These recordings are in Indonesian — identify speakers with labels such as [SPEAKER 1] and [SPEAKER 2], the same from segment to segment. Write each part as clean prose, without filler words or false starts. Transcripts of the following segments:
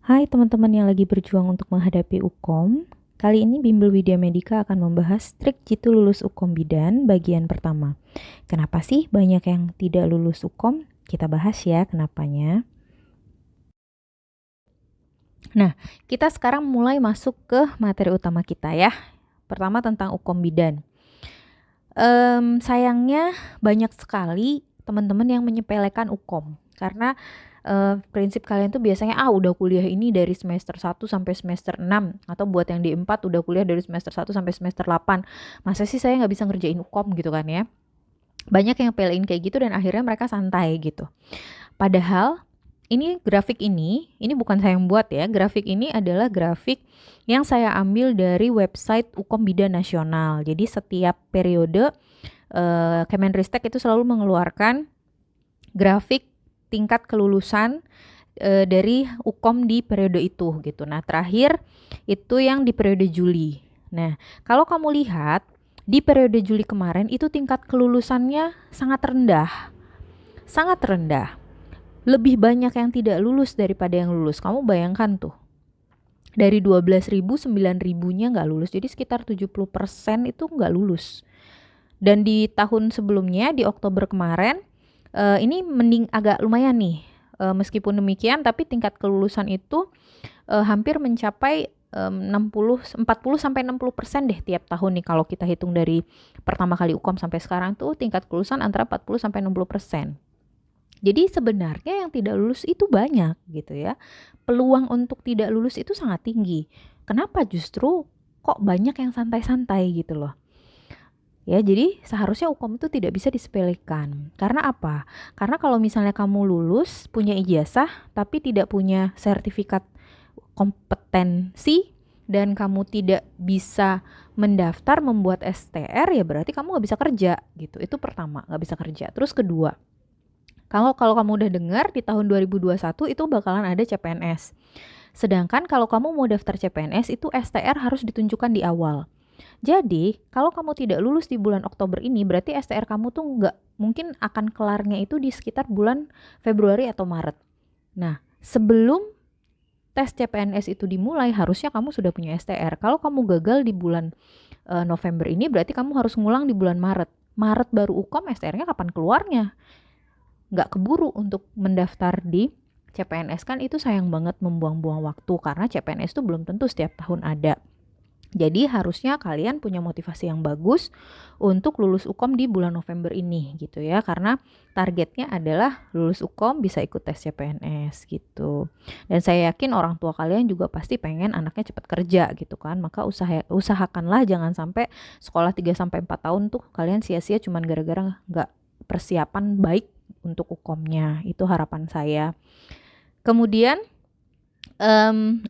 [SPEAKER 1] Hai teman-teman yang lagi berjuang untuk menghadapi UKOM. Kali ini Bimbel Widya Medika akan membahas trik jitu lulus UKOM Bidan bagian pertama. Kenapa sih banyak yang tidak lulus UKOM? Kita bahas ya kenapanya. Nah, kita sekarang mulai masuk ke materi utama kita ya. Pertama tentang UKOM Bidan. Sayangnya banyak sekali teman-teman yang menyepelekan UKOM karena prinsip kalian tuh biasanya udah kuliah ini dari semester 1 sampai semester 6 atau buat yang di 4 udah kuliah dari semester 1 sampai semester 8. Masa sih saya nggak bisa ngerjain UKOM gitu kan ya. Banyak yang pelein kayak gitu dan akhirnya mereka santai gitu. Padahal ini grafik ini bukan saya yang buat ya. Grafik ini adalah grafik yang saya ambil dari website UKOM Bidan Nasional. Jadi setiap periode Kemenristek itu selalu mengeluarkan grafik tingkat kelulusan dari UKOM di periode itu gitu. Nah, terakhir itu yang di periode Juli. Nah, kalau kamu lihat di periode Juli kemarin itu tingkat kelulusannya sangat rendah. Sangat rendah. Lebih banyak yang tidak lulus daripada yang lulus. Kamu bayangkan tuh. Dari 12.000, 9.000-nya nggak lulus. Jadi sekitar 70% itu nggak lulus. Dan di tahun sebelumnya, di Oktober kemarin, ini mending agak lumayan nih. Meskipun demikian, tapi tingkat kelulusan itu hampir mencapai 40-60% deh tiap tahun nih. Kalau kita hitung dari pertama kali UKOM sampai sekarang tuh tingkat kelulusan antara 40-60%. Jadi sebenarnya yang tidak lulus itu banyak gitu ya. Peluang untuk tidak lulus itu sangat tinggi. Kenapa justru kok banyak yang santai-santai gitu loh. Ya, jadi seharusnya UKOM itu tidak bisa disepelekan. Karena apa? Karena kalau misalnya kamu lulus, punya ijazah, tapi tidak punya sertifikat kompetensi, dan kamu tidak bisa mendaftar membuat STR, ya berarti kamu nggak bisa kerja gitu. Itu pertama, nggak bisa kerja. Terus kedua, kalau kamu udah dengar di tahun 2021 itu bakalan ada CPNS. Sedangkan kalau kamu mau daftar CPNS itu STR harus ditunjukkan di awal. Jadi, kalau kamu tidak lulus di bulan Oktober ini, berarti STR kamu tuh nggak mungkin akan kelarnya itu di sekitar bulan Februari atau Maret. Nah, sebelum tes CPNS itu dimulai, harusnya kamu sudah punya STR. Kalau kamu gagal di bulan November ini, berarti kamu harus ngulang di bulan Maret. Maret baru UKOM, STR-nya kapan keluarnya? Nggak keburu untuk mendaftar di CPNS, kan itu sayang banget membuang-buang waktu karena CPNS itu belum tentu setiap tahun ada. Jadi harusnya kalian punya motivasi yang bagus untuk lulus UKOM di bulan November ini gitu ya, karena targetnya adalah lulus UKOM bisa ikut tes CPNS gitu. Dan saya yakin orang tua kalian juga pasti pengen anaknya cepat kerja gitu kan, maka usahakanlah jangan sampai sekolah 3-4 tahun tuh kalian sia-sia cuman gara-gara nggak persiapan baik untuk UKOM-nya. Itu harapan saya. Kemudian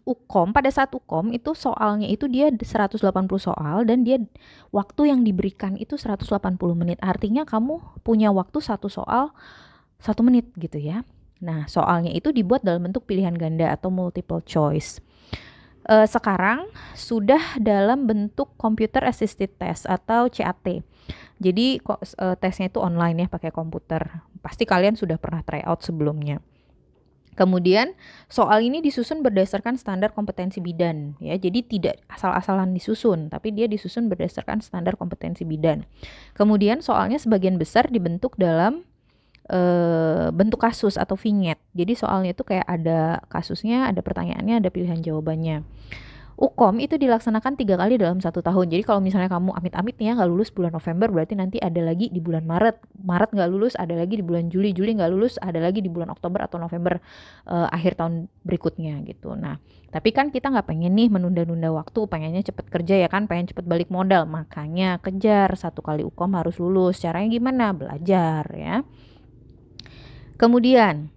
[SPEAKER 1] UKOM, pada saat UKOM itu soalnya itu dia 180 soal dan dia waktu yang diberikan itu 180 menit. Artinya kamu punya waktu satu soal 1 menit gitu ya. Nah, soalnya itu dibuat dalam bentuk pilihan ganda atau multiple choice. Sekarang sudah dalam bentuk computer assisted test atau CAT. Jadi tesnya itu online ya, pakai komputer. Pasti kalian sudah pernah try out sebelumnya. Kemudian soal ini disusun berdasarkan standar kompetensi bidan ya. Jadi tidak asal-asalan disusun, tapi dia disusun berdasarkan standar kompetensi bidan. Kemudian soalnya sebagian besar dibentuk dalam bentuk kasus atau vignette. Jadi soalnya itu kayak ada kasusnya, ada pertanyaannya, ada pilihan jawabannya. UKOM itu dilaksanakan 3 kali dalam 1 tahun. Jadi kalau misalnya kamu amit-amit nih ya nggak lulus bulan November, berarti nanti ada lagi di bulan Maret. Maret nggak lulus, ada lagi di bulan Juli. Juli nggak lulus, ada lagi di bulan Oktober atau November akhir tahun berikutnya gitu. Nah, tapi kan kita nggak pengen nih menunda-nunda waktu, pengennya cepet kerja ya kan, pengen cepet balik modal. Makanya kejar 1 kali UKOM harus lulus. Caranya gimana? Belajar ya. Kemudian,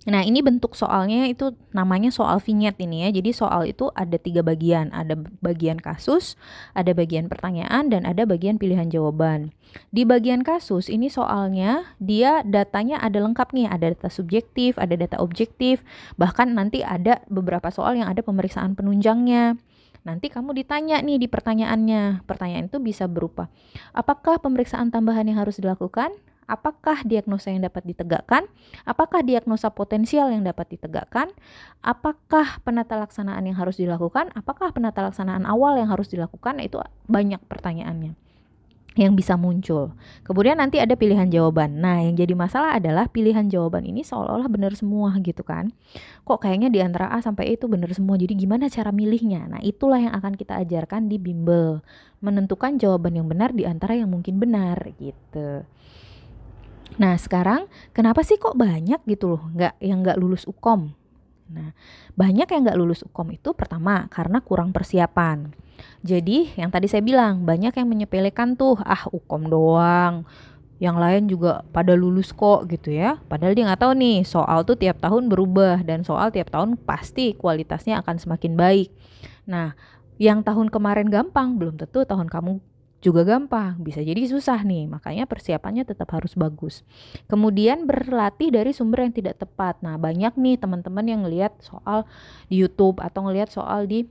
[SPEAKER 1] nah ini bentuk soalnya itu namanya soal vignette ini ya. Jadi soal itu ada 3 bagian. Ada bagian kasus, ada bagian pertanyaan, dan ada bagian pilihan jawaban. Di bagian kasus ini soalnya dia datanya ada lengkap nih. Ada data subjektif, ada data objektif. Bahkan nanti ada beberapa soal yang ada pemeriksaan penunjangnya. Nanti kamu ditanya nih di pertanyaannya. Pertanyaan itu bisa berupa, apakah pemeriksaan tambahan yang harus dilakukan? Apakah diagnosa yang dapat ditegakkan? Apakah diagnosa potensial yang dapat ditegakkan? Apakah penata laksanaan yang harus dilakukan? Apakah penata laksanaan awal yang harus dilakukan? Nah, itu banyak pertanyaannya yang bisa muncul. Kemudian nanti ada pilihan jawaban. Nah, yang jadi masalah adalah pilihan jawaban ini seolah-olah benar semua gitu kan. Kok kayaknya di antara A sampai E itu benar semua. Jadi gimana cara milihnya? Nah, itulah yang akan kita ajarkan di bimbel. Menentukan jawaban yang benar di antara yang mungkin benar gitu. Nah, sekarang kenapa sih kok banyak gitu loh yang nggak lulus UKOM? Nah, banyak yang nggak lulus UKOM itu pertama karena kurang persiapan. Jadi yang tadi saya bilang banyak yang menyepelekan tuh, UKOM doang, yang lain juga pada lulus kok gitu ya. Padahal dia nggak tahu nih soal tuh tiap tahun berubah dan soal tiap tahun pasti kualitasnya akan semakin baik. Nah, yang tahun kemarin gampang belum tentu tahun kamu juga gampang, bisa jadi susah nih, makanya persiapannya tetap harus bagus. Kemudian berlatih dari sumber yang tidak tepat. Nah, banyak nih teman-teman yang ngelihat soal di YouTube atau ngelihat soal di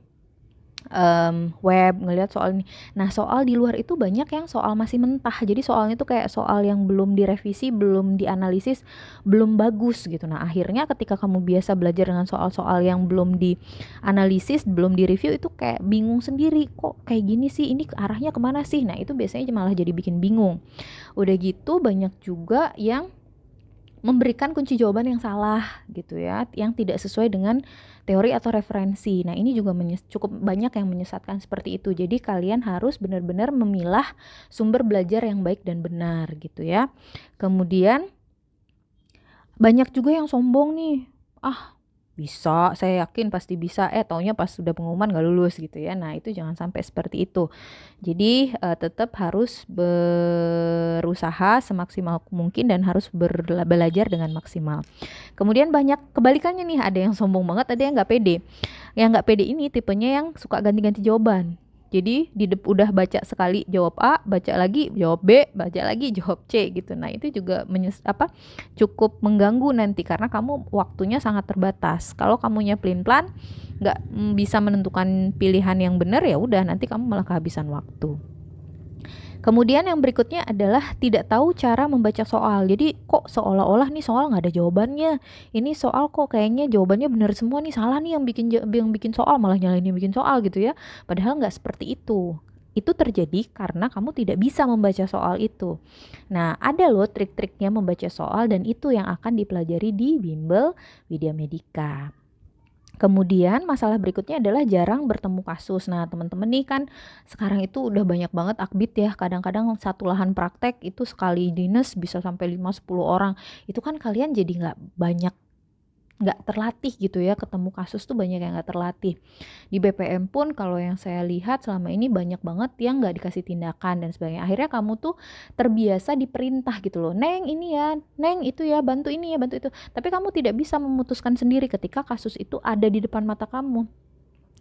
[SPEAKER 1] web, ngelihat soal ini. Nah, soal di luar itu banyak yang soal masih mentah. Jadi soalnya tuh kayak soal yang belum direvisi, belum dianalisis, belum bagus gitu. Nah, akhirnya ketika kamu biasa belajar dengan soal-soal yang belum dianalisis, belum direview, itu kayak bingung sendiri. Kok kayak gini sih? Ini arahnya kemana sih? Nah, itu biasanya malah jadi bikin bingung. Udah gitu banyak juga yang memberikan kunci jawaban yang salah gitu ya, yang tidak sesuai dengan teori atau referensi. Nah, ini juga cukup banyak yang menyesatkan seperti itu. Jadi kalian harus benar-benar memilah sumber belajar yang baik dan benar gitu ya. Kemudian banyak juga yang sombong nih. Bisa, saya yakin pasti bisa, taunya pas sudah pengumuman gak lulus gitu ya. Nah, itu jangan sampai seperti itu. Jadi tetap harus berusaha semaksimal mungkin dan harus belajar dengan maksimal. Kemudian banyak kebalikannya nih, ada yang sombong banget, ada yang gak pede. Yang gak pede ini tipenya yang suka ganti-ganti jawaban. Jadi udah baca sekali jawab A, baca lagi jawab B, baca lagi jawab C gitu. Nah, itu juga cukup mengganggu nanti karena kamu waktunya sangat terbatas. Kalau kamunya plan-plan, nggak bisa menentukan pilihan yang benar, ya udah nanti kamu malah kehabisan waktu. Kemudian yang berikutnya adalah tidak tahu cara membaca soal. Jadi kok seolah-olah nih soal nggak ada jawabannya. Ini soal kok kayaknya jawabannya benar semua nih, salah nih yang bikin soal, malah nyalain yang bikin soal gitu ya. Padahal nggak seperti itu. Itu terjadi karena kamu tidak bisa membaca soal itu. Nah, ada loh trik-triknya membaca soal dan itu yang akan dipelajari di bimbel Widya Medika. Kemudian masalah berikutnya adalah jarang bertemu kasus. Nah, teman-teman nih kan sekarang itu udah banyak banget akbit ya. Kadang-kadang satu lahan praktek itu sekali dinas bisa sampai 5-10 orang. Itu kan kalian jadi nggak terlatih gitu ya, ketemu kasus tuh banyak yang nggak terlatih. Di BPM pun kalau yang saya lihat selama ini banyak banget yang nggak dikasih tindakan dan sebagainya. Akhirnya kamu tuh terbiasa diperintah gitu loh, Neng ini ya, Neng itu ya, bantu ini ya, bantu itu. Tapi kamu tidak bisa memutuskan sendiri ketika kasus itu ada di depan mata kamu.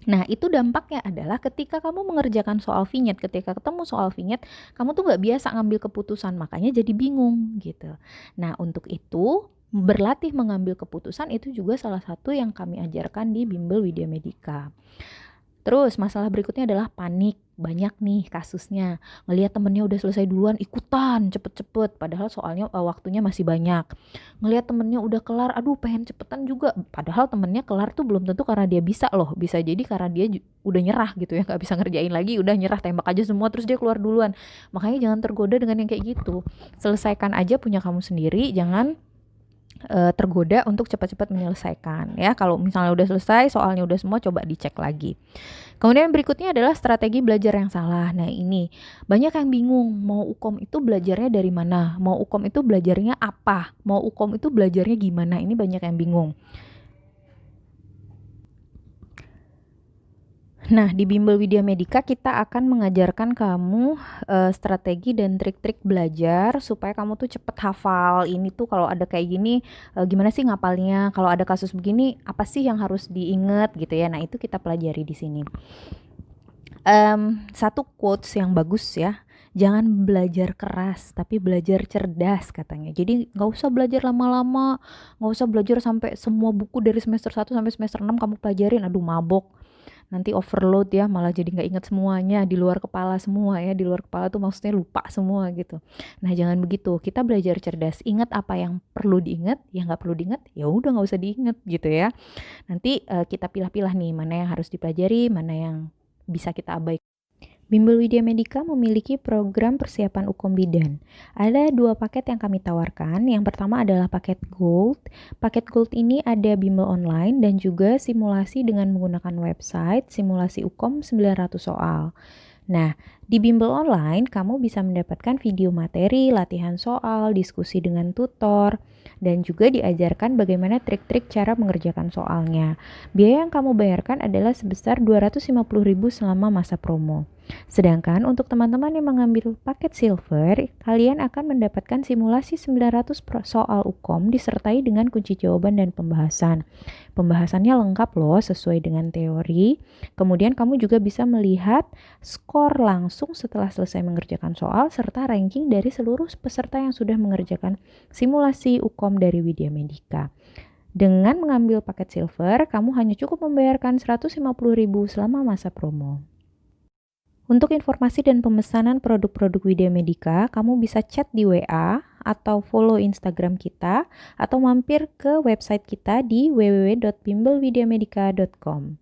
[SPEAKER 1] Nah, itu dampaknya adalah ketika kamu mengerjakan soal vinyet, ketika ketemu soal vinyet, kamu tuh nggak biasa ngambil keputusan, makanya jadi bingung gitu. Nah, untuk itu berlatih mengambil keputusan itu juga salah satu yang kami ajarkan di bimbel Widya Medika. Terus masalah berikutnya adalah panik. Banyak nih kasusnya, ngelihat temennya udah selesai duluan ikutan cepet-cepet padahal soalnya waktunya masih banyak. Ngelihat temennya udah kelar, aduh pengen cepetan juga, padahal temennya kelar tuh belum tentu karena dia bisa loh, bisa jadi karena dia udah nyerah gitu ya, gak bisa ngerjain lagi, udah nyerah, tembak aja semua terus dia keluar duluan. Makanya jangan tergoda dengan yang kayak gitu, selesaikan aja punya kamu sendiri, jangan tergoda untuk cepat-cepat menyelesaikan ya. Kalau misalnya udah selesai, soalnya udah semua, coba dicek lagi. Kemudian berikutnya adalah strategi belajar yang salah. Nah, ini banyak yang bingung, mau UKOM itu belajarnya dari mana? Mau UKOM itu belajarnya apa? Mau UKOM itu belajarnya gimana? Ini banyak yang bingung. Nah, di bimbel Widya Medika kita akan mengajarkan kamu strategi dan trik-trik belajar supaya kamu tuh cepet hafal. Ini tuh kalau ada kayak gini gimana sih ngapalnya? Kalau ada kasus begini apa sih yang harus diingat gitu ya? Nah, itu kita pelajari di sini. Satu quotes yang bagus ya. Jangan belajar keras, tapi belajar cerdas katanya. Jadi nggak usah belajar lama-lama, nggak usah belajar sampai semua buku dari semester 1 sampai semester 6 kamu pelajarin, aduh mabok. nanti overload ya, malah jadi nggak ingat semuanya, di luar kepala semua ya, di luar kepala tuh maksudnya lupa semua gitu. Nah jangan begitu, kita belajar cerdas, ingat apa yang perlu diingat, yang nggak perlu diingat, ya udah nggak usah diingat gitu ya. Nanti kita pilah-pilah nih, mana yang harus dipelajari, mana yang bisa kita abaikan. Bimbel Widya Medika memiliki program persiapan UKOM Bidan. Ada 2 paket yang kami tawarkan. Yang pertama adalah paket Gold. Paket Gold ini ada bimbel online dan juga simulasi dengan menggunakan website, simulasi UKOM 900 soal. Nah, di bimbel online kamu bisa mendapatkan video materi, latihan soal, diskusi dengan tutor, dan juga diajarkan bagaimana trik-trik cara mengerjakan soalnya. Biaya yang kamu bayarkan adalah sebesar 250.000 selama masa promo. Sedangkan untuk teman-teman yang mengambil paket silver, kalian akan mendapatkan simulasi 900 soal UKOM disertai dengan kunci jawaban dan pembahasan. Pembahasannya lengkap loh sesuai dengan teori. Kemudian kamu juga bisa melihat skor langsung setelah selesai mengerjakan soal serta ranking dari seluruh peserta yang sudah mengerjakan simulasi UKOM dari Widya Medika. Dengan mengambil paket silver, kamu hanya cukup membayarkan 150.000 selama masa promo. Untuk informasi dan pemesanan produk-produk Widya Medika, kamu bisa chat di WA atau follow Instagram kita atau mampir ke website kita di www.bimbelwidyamedika.com.